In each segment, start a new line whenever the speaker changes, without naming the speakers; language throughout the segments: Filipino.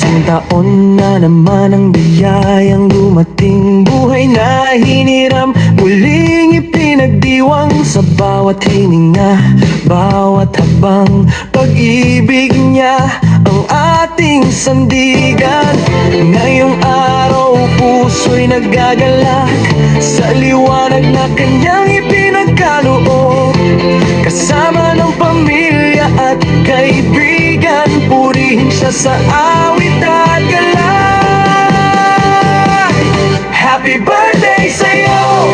Isang taon na naman ang biyayang dumating. Buhay na hiniram, muling ipinagdiwang. Sa bawat hininga, bawat habang, pag-ibig niya ang ating sandigan. Ngayong araw, puso'y nagagalak sa liwanag na kanyang ipinagkaloob. Kasama ng pamilya at kaibigan, purihin siya sa awit at galak. Happy birthday sa'yo!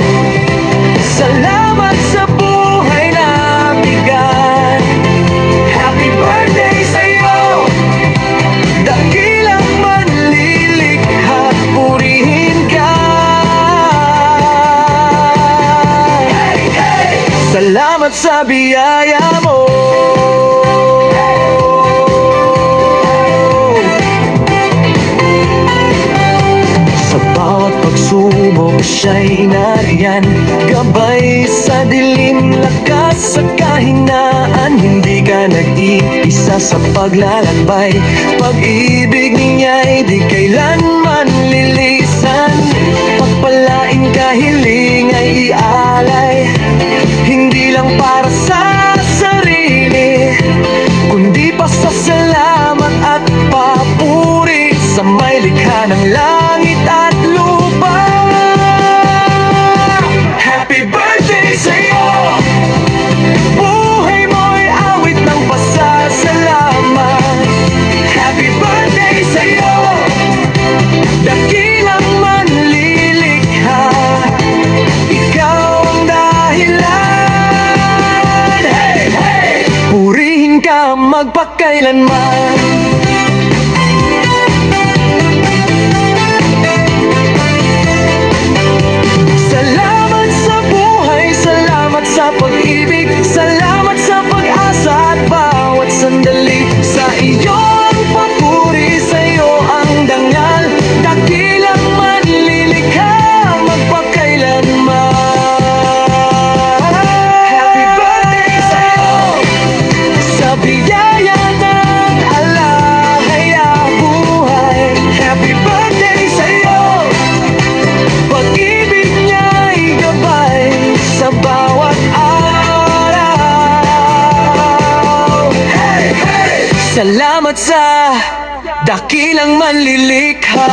Salamat sa buhay na bigyan. Happy birthday sa'yo! Dakilang manlilikha, purihin ka. Hey, hey! Salamat sa biyaya mo. Subok siya'y nariyan, gabay sa dilim, lakas sa kahinaan. Hindi ka nag-iisa sa paglalakbay, pag-ibig niya'y di kailanman lilisan. Pagpalain ka, hiling ay ialay, hindi lang para sa sarili, kundi pa sa salamat at papuri sa may likha ng langit at lupa. Happy birthday sa'yo! Buhay mo'y awit ng pasasalamat. Happy birthday sa'yo! Dakilang manlilikha, ikaw ang dahilan. Hey, hey! Purihin ka magpakailanman. Salamat sa buhay, salamat sa pag-ibig, salamat sa pag-asa at bawat sandali. Sa iyong papuri, sa'yo ang dangal, dakilang manlilikha magpakailanman. Happy birthday sa'yo, sa biyaya ng alahaya buhay. Happy birthday sa'yo, pag-ibig niya'y gabay sa bawat araw. Hey, hey! Salamat sa dakilang manlilikha.